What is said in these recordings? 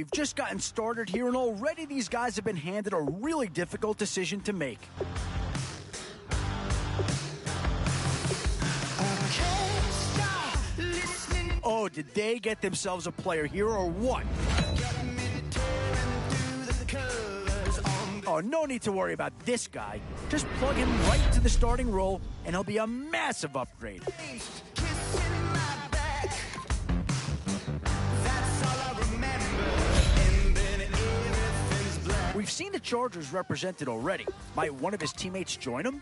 we've just gotten started here, and already these guys have been handed a really difficult decision to make. Oh, did they get themselves a player here or what? Oh, no need to worry about this guy. Just plug him right into the starting role, and he'll be a massive upgrade. We've seen the Chargers represented already. Might one of his teammates join him?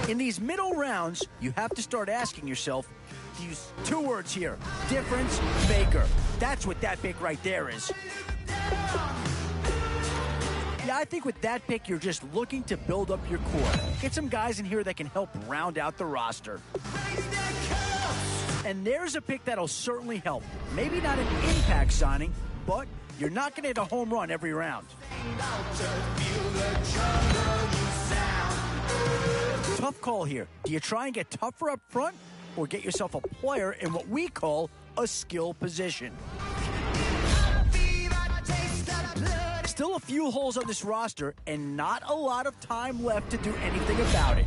In these middle rounds, you have to start asking yourself, use two words here: difference maker. That's what that pick right there is. Yeah, I think with that pick, you're just looking to build up your core. Get some guys in here that can help round out the roster. And there's a pick that'll certainly help. Maybe not an impact signing, but you're not going to hit a home run every round. Tough call here. Do you try and get tougher up front, or get yourself a player in what we call a skill position? Still a few holes on this roster, and not a lot of time left to do anything about it.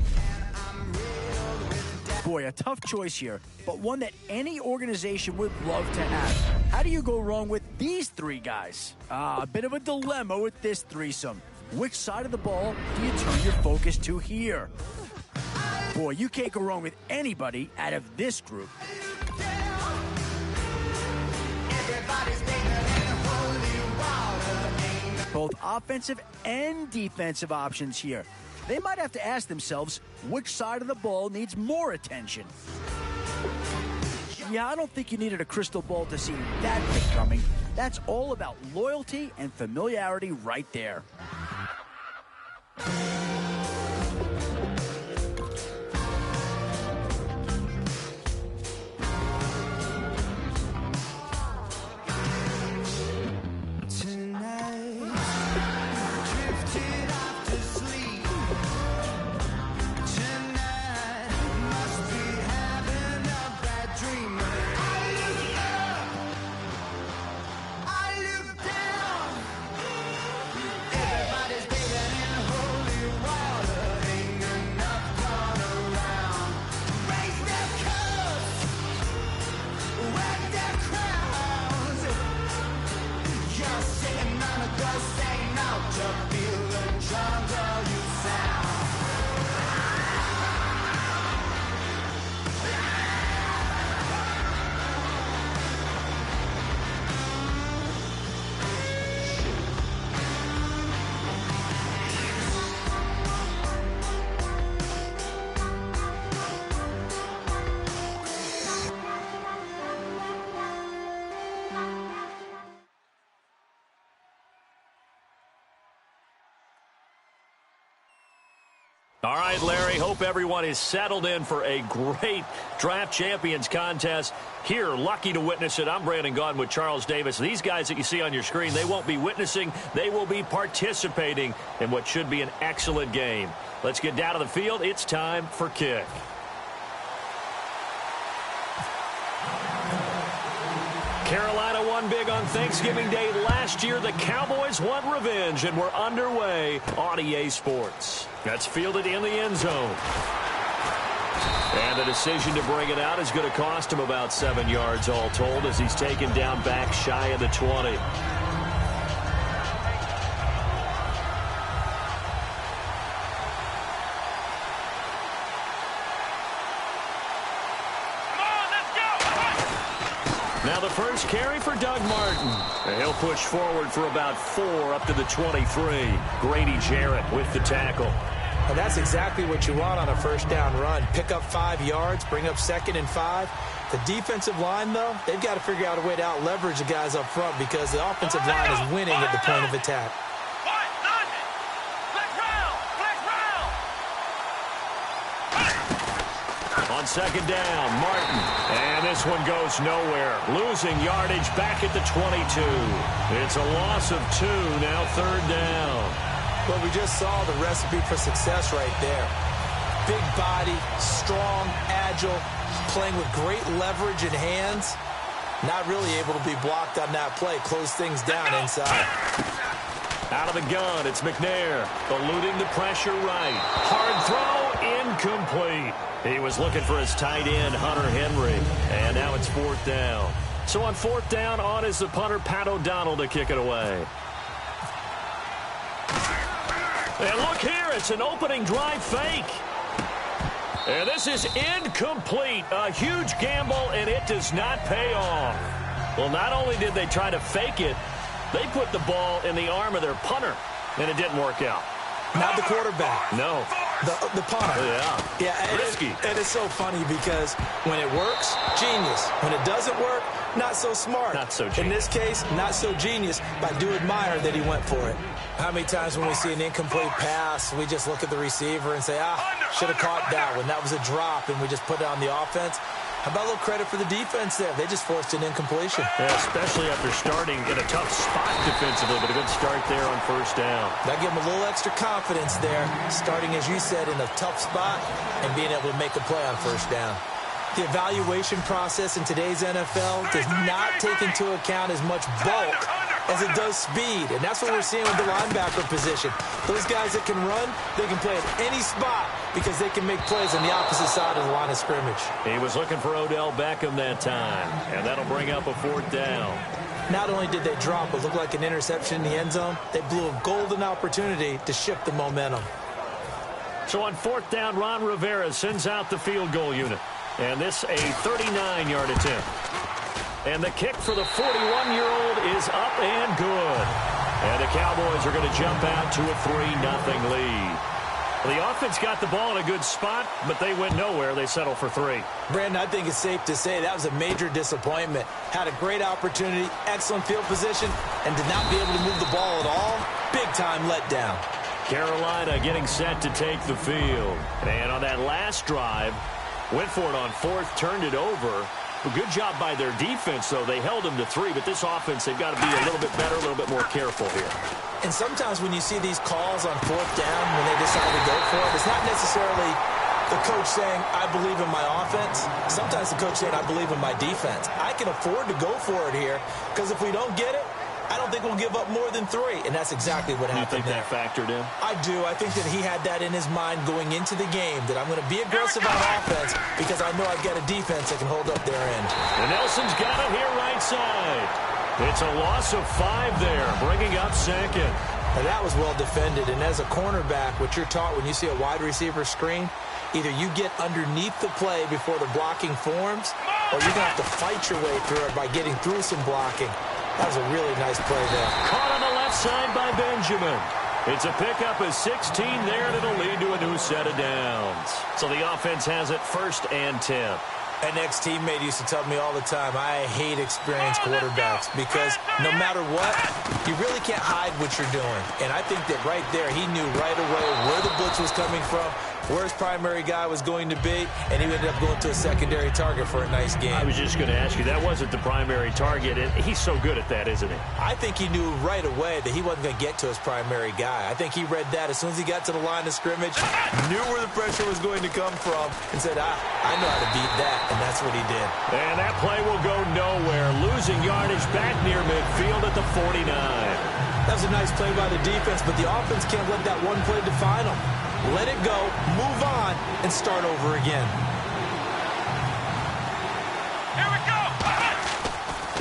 Boy, a tough choice here, but one that any organization would love to have. How do you go wrong with these three guys? A bit of a dilemma with this threesome. Which side of the ball do you turn your focus to here? Boy, you can't go wrong with anybody out of this group. Both offensive and defensive options here. They might have to ask themselves which side of the ball needs more attention. Yeah, I don't think you needed a crystal ball to see that pick coming. That's all about loyalty and familiarity right there. All right, Larry, hope everyone is settled in for a great Draft Champions contest. Here, lucky to witness it, I'm Brandon Gaudin with Charles Davis. These guys that you see on your screen, they won't be witnessing, they will be participating in what should be an excellent game. Let's get down to the field. It's time for kick. Carolina won big on Thanksgiving Day last year. The Cowboys want revenge, and we're underway on EA Sports. That's fielded in the end zone. And the decision to bring it out is going to cost him about 7 yards all told, as he's taken down back shy of the 20. Now the first carry for Doug Martin. And he'll push forward for about 4 up to the 23. Grady Jarrett with the tackle. And that's exactly what you want on a first down run. Pick up 5 yards, bring up 2nd and 5. The defensive line, though, they've got to figure out a way to out-leverage the guys up front because the offensive line is winning at the point of attack. On second down, Martin. And this one goes nowhere. Losing yardage back at the 22. It's a loss of 2, now 3rd down. Well, we just saw the recipe for success right there. Big body, strong, agile, playing with great leverage in hands. Not really able to be blocked on that play. Close things down inside. Out of the gun, it's McNair. Eluding the pressure right. Hard throw, incomplete. He was looking for his tight end, Hunter Henry. And now it's 4th down. So on 4th down, on is the punter, Pat O'Donnell, to kick it away. And look here, it's an opening drive fake. And this is incomplete. A huge gamble, and it does not pay off. Well, not only did they try to fake it, they put the ball in the arm of their punter, and it didn't work out. Not the quarterback. No. The punter. Yeah. Risky. And it's so funny because when it works, genius. When it doesn't work, not so smart. Not so genius. In this case, not so genius, but I do admire that he went for it. How many times when we see an incomplete pass, we just look at the receiver and say, should have caught that one. That was a drop, and we just put it on the offense. How about a little credit for the defense there? They just forced an incompletion. Yeah, especially after starting in a tough spot defensively, but a good start there on 1st down. That gave them a little extra confidence there, starting, as you said, in a tough spot and being able to make a play on 1st down. The evaluation process in today's NFL does not take into account as much bulk as it does speed, and that's what we're seeing with the linebacker position. Those guys that can run, they can play at any spot because they can make plays on the opposite side of the line of scrimmage. He was looking for Odell Beckham that time, and that'll bring up a 4th down. Not only did they drop what looked like an interception in the end zone, they blew a golden opportunity to shift the momentum. So on 4th down, Ron Rivera sends out the field goal unit. And this a 39-yard attempt. And the kick for the 41-year-old is up and good. And the Cowboys are going to jump out to a 3-0 lead. The offense got the ball in a good spot, but they went nowhere. They settled for 3. Brandon, I think it's safe to say that was a major disappointment. Had a great opportunity, excellent field position, and did not be able to move the ball at all. Big-time letdown. Carolina getting set to take the field. And on that last drive, went for it on 4th, turned it over. A good job by their defense, though. They held them to 3, but this offense, they've got to be a little bit better, a little bit more careful here. And sometimes when you see these calls on 4th down, when they decide to go for it, it's not necessarily the coach saying, I believe in my offense. Sometimes the coach saying, I believe in my defense. I can afford to go for it here, because if we don't get it, I don't think we'll give up more than 3, and that's exactly what happened. You think that factored in? I do. I think that he had that in his mind going into the game, that I'm going to be aggressive on offense because I know I've got a defense that can hold up their end. And Nelson's got it here right side. It's a loss of 5 there, bringing up 2nd. Now, that was well defended, and as a cornerback, what you're taught when you see a wide receiver screen, either you get underneath the play before the blocking forms, or you're going to have to fight your way through it by getting through some blocking. That was a really nice play there. Caught on the left side by Benjamin. It's a pickup of 16 there, and it'll lead to a new set of downs. So the offense has it 1st and 10. An ex-teammate used to tell me all the time, I hate experienced quarterbacks because no matter what, you really can't hide what you're doing. And I think that right there, he knew right away where the blitz was coming from, where his primary guy was going to be, and he ended up going to a secondary target for a nice game. I was just going to ask you, that wasn't the primary target, and he's so good at that, isn't he? I think he knew right away that he wasn't going to get to his primary guy. I think he read that as soon as he got to the line of scrimmage, knew where the pressure was going to come from, and said, I know how to beat that, and that's what he did. And that play will go nowhere, losing yardage back near midfield at the 49. That was a nice play by the defense, but the offense can't let that one play define them. Let it go, move on, and start over again. Here we go!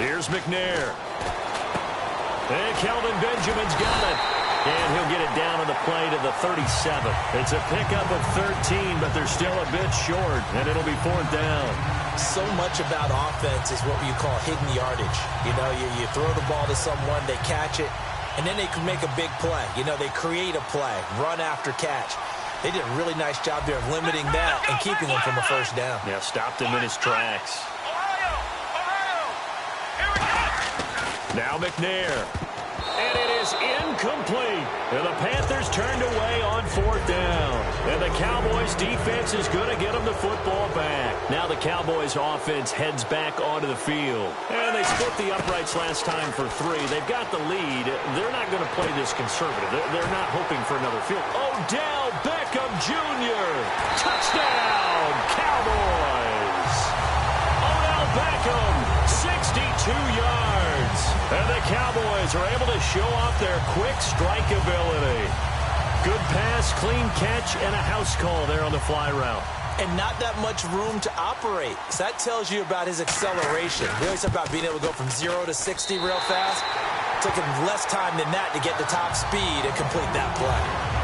Here's McNair. And Kelvin Benjamin's got it. And he'll get it down on the play to the 37. It's a pickup of 13, but they're still a bit short, and it'll be 4th down. So much about offense is what you call hidden yardage. You know, you throw the ball to someone, they catch it, and then they can make a big play. You know, they create a play, run after catch. They did a really nice job there of limiting that and keeping them from a 1st down. Yeah, stopped him in his tracks. Now McNair. And it is incomplete. And the Panthers turned away on 4th down. And the Cowboys defense is going to get them the football back. Now the Cowboys offense heads back onto the field. And they split the uprights last time for 3. They've got the lead. They're not going to play this conservative. They're not hoping for another field. Odell Beckham Jr. Touchdown, Cowboys. take him 62 yards. And the Cowboys are able to show off their quick strike ability. Good pass, clean catch, and a house call there on the fly route. And not that much room to operate. So that tells you about his acceleration. We always talk about being able to go from 0 to 60 real fast. It took him less time than that to get to top speed and complete that play.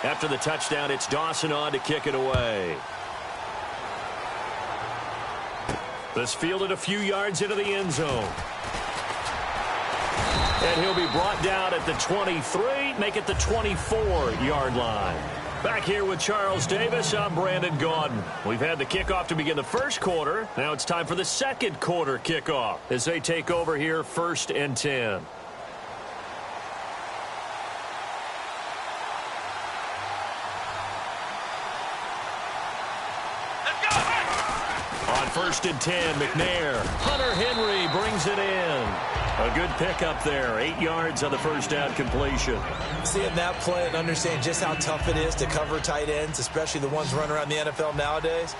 After the touchdown, it's Dawson on to kick it away. This fielded a few yards into the end zone. And he'll be brought down at the 23, make it the 24-yard line. Back here with Charles Davis, I'm Brandon Gaudin. We've had the kickoff to begin the first quarter. Now it's time for the second quarter kickoff as they take over here 1st and 10. On 1st and 10, McNair. Hunter Henry brings it in. A good pickup there. 8 yards on the first down completion. Seeing that play and understanding just how tough it is to cover tight ends, especially the ones running around the NFL nowadays,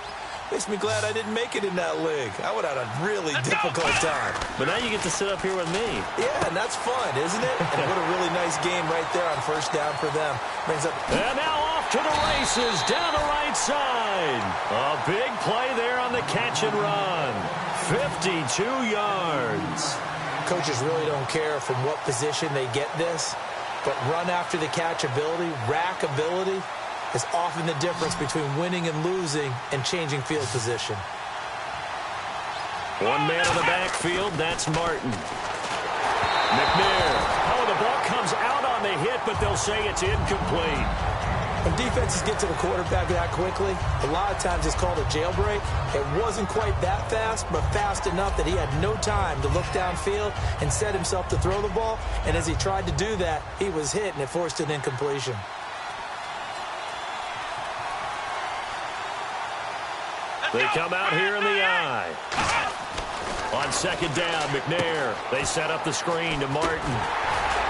makes me glad I didn't make it in that league. I would have had a really difficult time. But now you get to sit up here with me. Yeah, and that's fun, isn't it? And what a really nice game right there on 1st down for them. Brings up. And now off to the races down the right side. A big play there on the catch and run. 52 yards. Coaches really don't care from what position they get this, but run after the catch ability, rack ability, is often the difference between winning and losing and changing field position. One man in the backfield, that's Martin. McNair. Oh, the ball comes out on the hit, but they'll say it's incomplete. When defenses get to the quarterback that quickly, a lot of times it's called a jailbreak. It wasn't quite that fast, but fast enough that he had no time to look downfield and set himself to throw the ball. And as he tried to do that, he was hit, and it forced an incompletion. They come out here in the eye. On 2nd down, McNair. They set up the screen to Martin.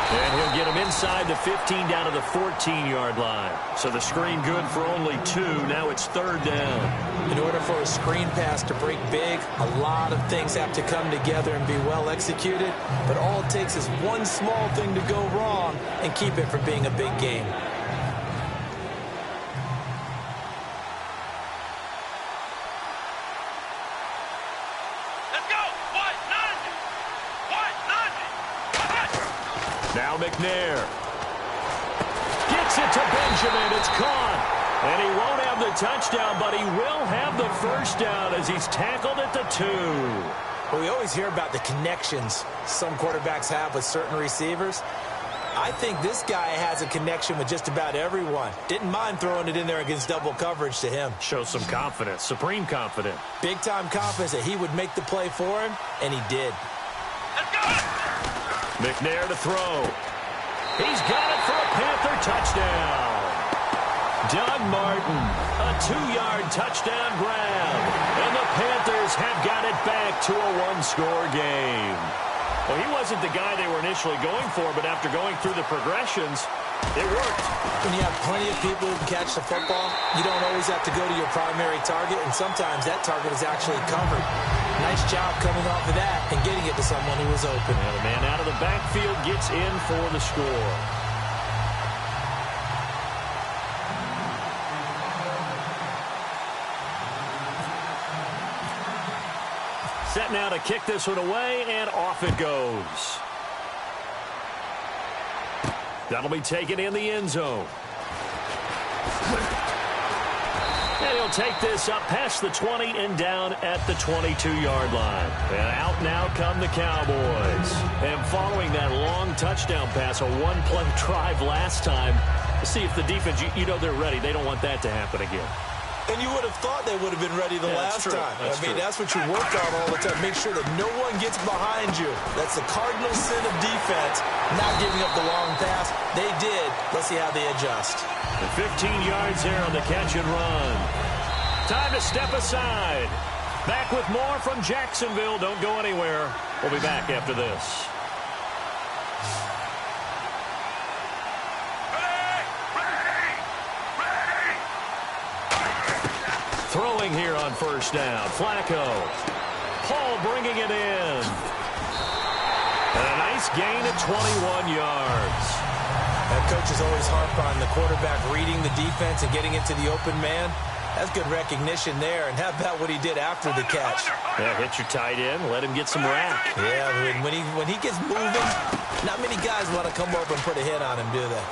And he'll get him inside the 15 down to the 14-yard line. So the screen good for only 2. Now it's 3rd down. In order for a screen pass to break big, a lot of things have to come together and be well executed. But all it takes is one small thing to go wrong and keep it from being a big game. Now McNair gets it to Benjamin. It's caught. And he won't have the touchdown, but he will have the first down as he's tackled at the 2. Well, we always hear about the connections some quarterbacks have with certain receivers. I think this guy has a connection with just about everyone. Didn't mind throwing it in there against double coverage to him. Shows some confidence, supreme confidence. Big-time confidence that he would make the play for him, and he did. Let's go! McNair to throw. He's got it for a Panther touchdown. Doug Martin, a 2-yard touchdown grab. And the Panthers have got it back to a 1-score game. Well, he wasn't the guy they were initially going for, but after going through the progressions, it worked. When you have plenty of people who can catch the football, you don't always have to go to your primary target, and sometimes that target is actually covered. Nice job coming off of that and getting it to someone who was open. And the man out of the backfield gets in for the score. Set now to kick this one away, and off it goes. That'll be taken in the end zone. And he'll take this up past the 20 and down at the 22-yard line. And out now come the Cowboys. And following that long touchdown pass, a one-play drive last time, see if the defense, you know they're ready. They don't want that to happen again. And you would have thought they would have been ready the last time. That's what you work on all the time. Make sure that no one gets behind you. That's the cardinal sin of defense, not giving up the long pass. They did. Let's see how they adjust. And 15 yards there on the catch and run. Time to step aside. Back with more from Jacksonville. Don't go anywhere. We'll be back after this. throwing here on first down. Flacco. Paul bringing it in. And a nice gain of 21 yards. That coach is always harp on the quarterback reading the defense and getting it to the open man. That's good recognition there. And how about what he did after the catch? Yeah, hit your tight end, let him get some rack. Yeah, when he gets moving, not many guys want to come over and put a hit on him, do they?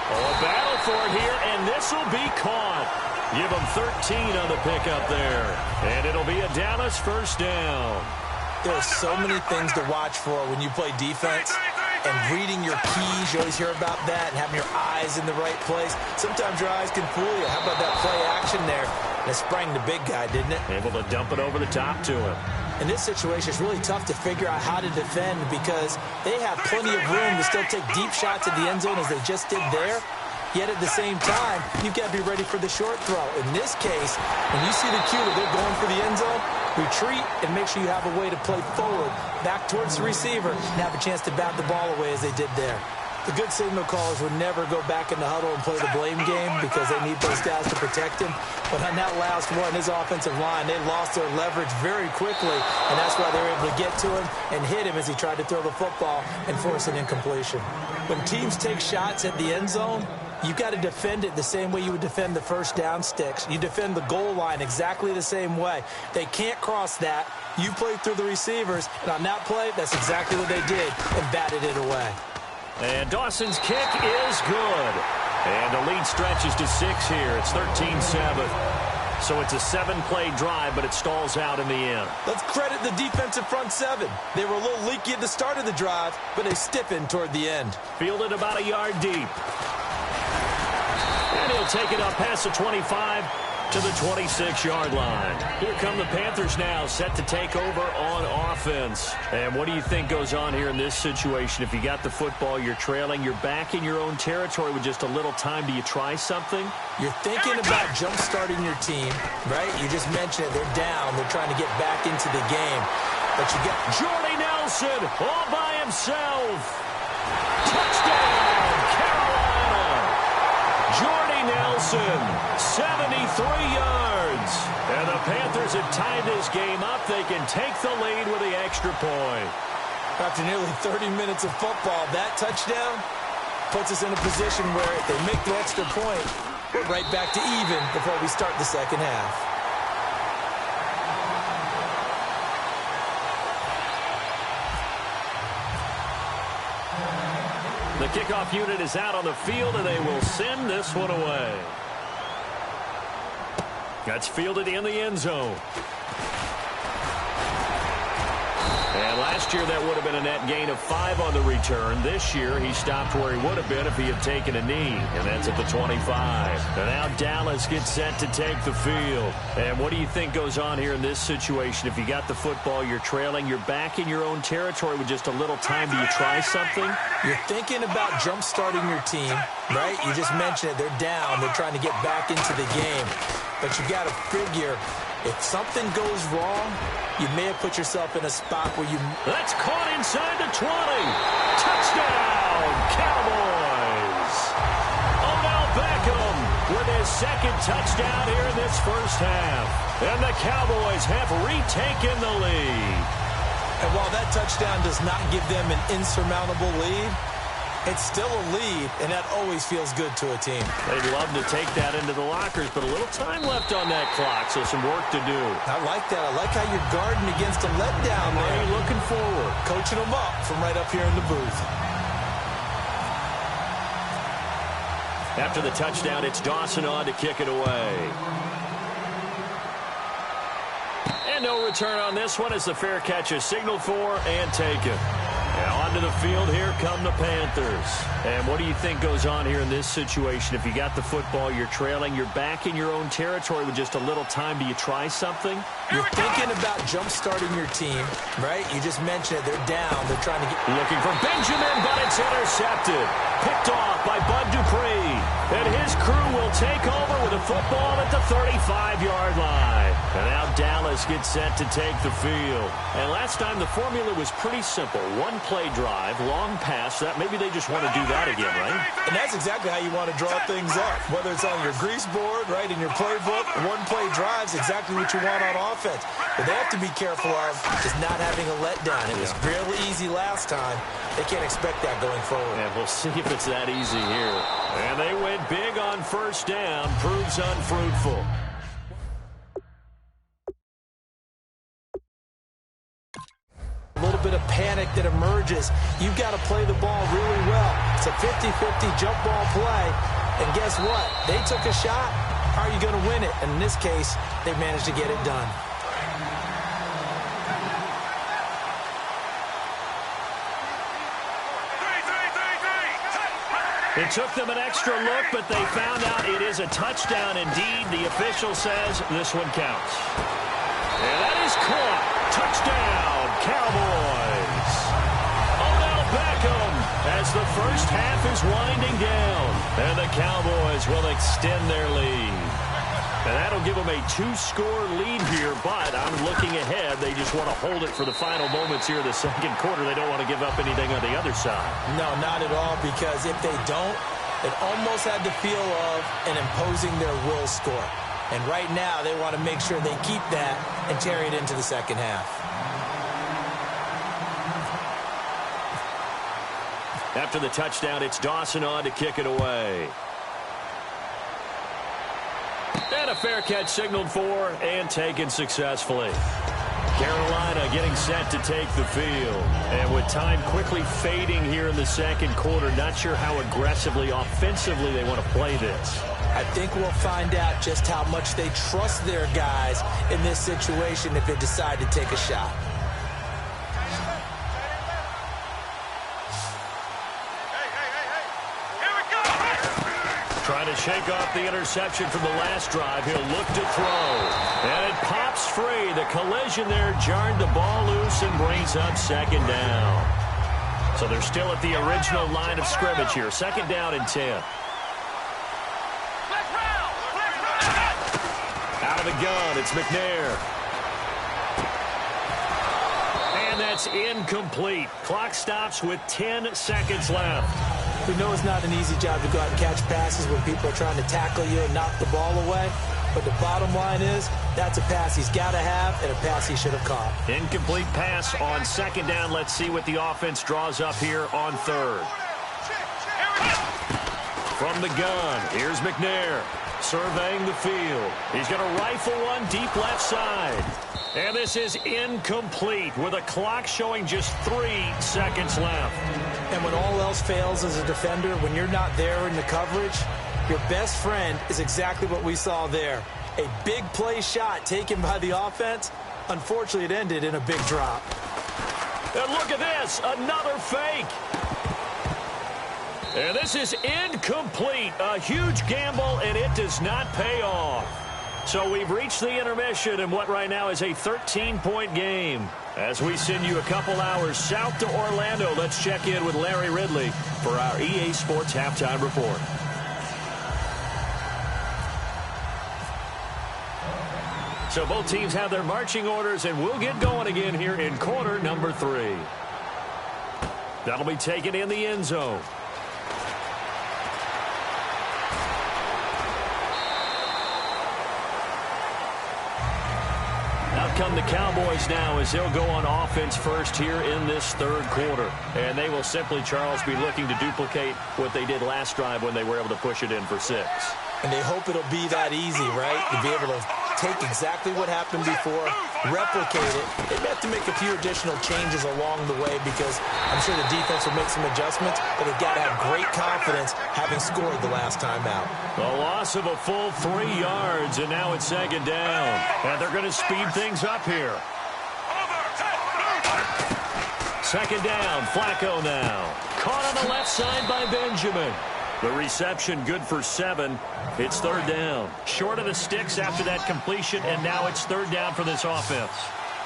Oh, a battle for it here, and this will be caught. Give him 13 on the pickup there. And it'll be a Dallas first down. There are so many things to watch for when you play defense. And reading your keys, you always hear about that, and having your eyes in the right place. Sometimes your eyes can fool you. How about that play action there? And it sprang the big guy, didn't it? Able to dump it over the top to him. In this situation, it's really tough to figure out how to defend because they have plenty of room to still take deep shots at the end zone as they just did there. Yet at the same time, you've got to be ready for the short throw. In this case, when you see the cue that they're going for the end zone, retreat and make sure you have a way to play forward, back towards the receiver, and have a chance to bat the ball away as they did there. The good signal callers would never go back in the huddle and play the blame game because they need those guys to protect him. But on that last one, his offensive line, they lost their leverage very quickly, and that's why they were able to get to him and hit him as he tried to throw the football and force an incompletion. When teams take shots at the end zone, you've got to defend it the same way you would defend the first down sticks. You defend the goal line exactly the same way. They can't cross that. You play through the receivers, and on that play, that's exactly what they did and batted it away. And Dawson's kick is good. And the lead stretches to 6 here. It's 13-7. So it's a 7-play drive, but it stalls out in the end. Let's credit the defensive front 7. They were a little leaky at the start of the drive, but they stiffened toward the end. Fielded about a yard deep. And he'll take it up past the 25 to the 26-yard line. Here come the Panthers now, set to take over on offense. And what do you think goes on here in this situation? If you got the football, you're trailing, you're back in your own territory with just a little time. Do you try something? You're thinking about jump-starting your team, right? You just mentioned it. They're down. They're trying to get back into the game. But you got Jordy Nelson all by himself. Touchdown, Carolina. Jordy Nelson, 73 yards. And the Panthers have tied this game up. They can take the lead with the extra point. After nearly 30 minutes of football, that touchdown puts us in a position where if they make the extra point, we're right back to even before we start the second half. The kickoff unit is out on the field, and they will send this one away. That's fielded in the end zone. And last year, that would have been a net gain of 5 on the return. This year, he stopped where he would have been if he had taken a knee, and that's at the 25. And now Dallas gets set to take the field. And what do you think goes on here in this situation? If you got the football, you're trailing, you're back in your own territory with just a little time. Do you try something? You're thinking about jump-starting your team, right? You just mentioned it. They're down. They're trying to get back into the game. But you got to figure, if something goes wrong, you may have put yourself in a spot where you... That's caught inside the 20. Touchdown, Cowboys. Odell Beckham with his second touchdown here in this first half. And the Cowboys have retaken the lead. And while that touchdown does not give them an insurmountable lead, it's still a lead, and that always feels good to a team. They'd love to take that into the lockers, but a little time left on that clock, so some work to do. I like that. I like how you're guarding against a letdown there. Hey, looking forward. Coaching them up from right up here in the booth. After the touchdown, it's Dawson on to kick it away. And no return on this one as the fair catch is signaled for and taken. Now onto the field, here come the Panthers. And what do you think goes on here in this situation? If you got the football, you're trailing, you're back in your own territory with just a little time. Do you try something? You're thinking about jump-starting your team, right? You just mentioned it. They're down. They're trying to get... Looking for Benjamin, but it's intercepted. Picked off by Bud Dupree. And his crew will take over with a football at the 35-yard line. And now Dallas gets set to take the field. And last time the formula was pretty simple. One play drive, long pass. That maybe they just want to do that again, right? And that's exactly how you want to draw things up. Whether it's on your grease board, right, in your playbook, one play drive is exactly what you want on offense. But they have to be careful of is not having a letdown. It was really easy last time. They can't expect that going forward. And we'll see if it's that easy here. And they went big on first down. Proves unfruitful. A little bit of panic that emerges. You've got to play the ball really well. It's a 50-50 jump ball play. And guess what? They took a shot. How are you going to win it? And in this case, they managed to get it done. It took them an extra look, but they found out it is a touchdown indeed. The official says this one counts. And that is caught. Touchdown, Cowboys. Odell Beckham as the first half is winding down. And the Cowboys will extend their lead. And that'll give them a 2-score lead here, but I'm looking ahead. They just want to hold it for the final moments here in the second quarter. They don't want to give up anything on the other side. No, not at all, because if they don't, it almost had the feel of an imposing their will score. And right now, they want to make sure they keep that and carry it into the second half. After the touchdown, it's Dawson on to kick it away. And a fair catch signaled for and taken successfully. Carolina getting set to take the field. And with time quickly fading here in the second quarter, not sure how aggressively, offensively they want to play this. I think we'll find out just how much they trust their guys in this situation if they decide to take a shot. Trying to shake off the interception from the last drive. He'll look to throw. And it pops free. The collision there jarred the ball loose and brings up second down. So they're still at the original line of scrimmage here. Second down and 10. Out of the gun, it's McNair. And that's incomplete. Clock stops with 10 seconds left. We know it's not an easy job to go out and catch passes when people are trying to tackle you and knock the ball away. But the bottom line is, that's a pass he's got to have and a pass he should have caught. Incomplete pass on second down. Let's see what the offense draws up here on third. From the gun, here's McNair surveying the field. He's going to rifle one deep left side. And this is incomplete with a clock showing just 3 seconds left. And when all else fails as a defender, when you're not there in the coverage, your best friend is exactly what we saw there. A big play shot taken by the offense. Unfortunately, it ended in a big drop. And look at this, another fake. And this is incomplete. A huge gamble, and it does not pay off. So we've reached the intermission in what right now is a 13-point game. As we send you a couple hours south to Orlando, let's check in with Larry Ridley for our EA Sports Halftime Report. So both teams have their marching orders, and we'll get going again here in quarter number 3. That'll be taken in the end zone. Come the Cowboys now as they'll go on offense first here in this third quarter. And they will simply, Charles, be looking to duplicate what they did last drive when they were able to push it in for 6. And they hope it'll be that easy, right? To be able to take exactly what happened before, replicate it. They have to make a few additional changes along the way because I'm sure the defense will make some adjustments, but they've got to have great confidence having scored the last time out. A loss of a full 3 yards, and now it's second down. And they're going to speed things up here. Second down, Flacco now. Caught on the left side by Benjamin. The reception good for 7. It's third down. Short of the sticks after that completion, and now it's third down for this offense.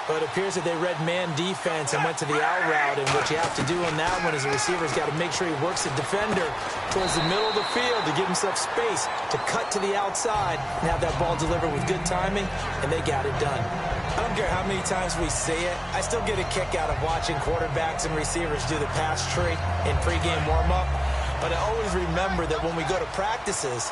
But it appears that they read man defense and went to the out route. And what you have to do on that one is the receiver's got to make sure he works the defender towards the middle of the field to give himself space to cut to the outside and have that ball delivered with good timing, and they got it done. I don't care how many times we see it. I still get a kick out of watching quarterbacks and receivers do the pass tree in pregame warm-up. But I always remember that when we go to practices,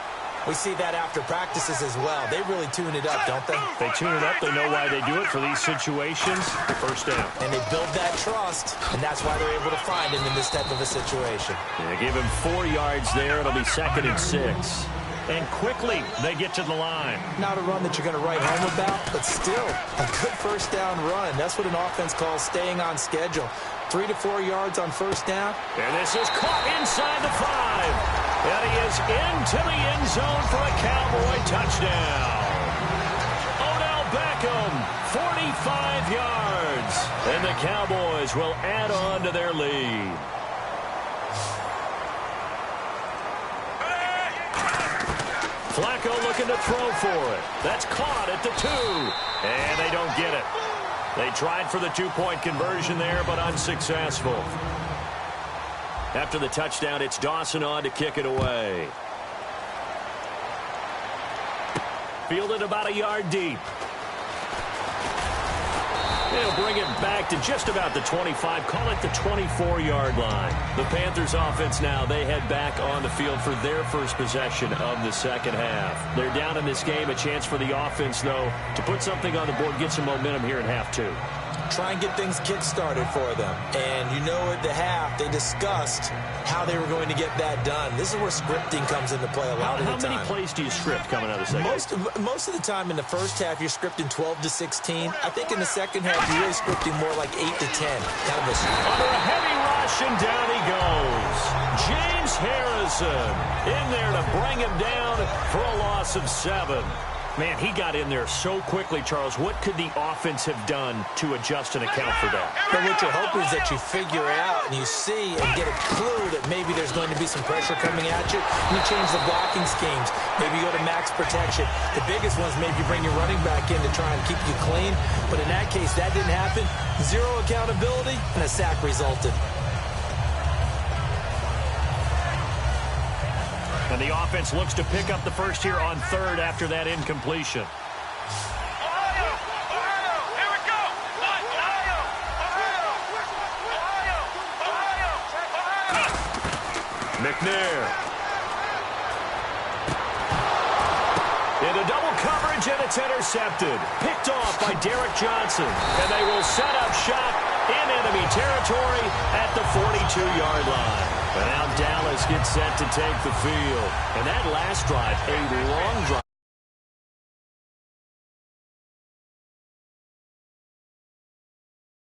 we see that after practices as well. They really tune it up, don't they? They tune it up. They know why they do it for these situations. First down. And they build that trust, and that's why they're able to find him in this type of a situation. They give him 4 yards there. It'll be 2nd and 6. And quickly, they get to the line. Not a run that you're going to write home about, but still a good first down run. That's what an offense calls staying on schedule. 3 to 4 yards on first down. And this is caught inside the 5. And he is into the end zone for a Cowboy touchdown. Odell Beckham, 45 yards. And the Cowboys will add on to their lead. Flacco looking to throw for it. That's caught at the 2. And they don't get it. They tried for the 2-point conversion there, but unsuccessful. After the touchdown, it's Dawson on to kick it away. Fielded about a yard deep. They'll bring it back to just about the 25. Call it the 24-yard line. The Panthers offense now, they head back on the field for their first possession of the second half. They're down in this game. A chance for the offense, though, to put something on the board, get some momentum here in half 2. Try and get things kick-started for them. And you know at the half, they discussed how they were going to get that done. This is where scripting comes into play a lot of the time. How many plays do you script coming out of the second? Most of the time in the first half, you're scripting 12 to 16. I think in the second half, you're really scripting more like 8 to 10. Kind of under a heavy rush, and down he goes. James Harrison in there to bring him down for a loss of 7. Man, he got in there so quickly, Charles. What could the offense have done to adjust and account for that? But what you're hoping is that you figure out and you see and get a clue that maybe there's going to be some pressure coming at you. You change the blocking schemes. Maybe you go to max protection. The biggest ones, maybe you bring your running back in to try and keep you clean. But in that case, that didn't happen. 0 accountability, and a sack resulted. And the offense looks to pick up the first here on 3rd after that incompletion. McNair. Into double coverage, and it's intercepted. Picked off by Derek Johnson. And they will set up shop in enemy territory at the 42-yard line. And now Dallas gets set to take the field. And that last drive, a long drive.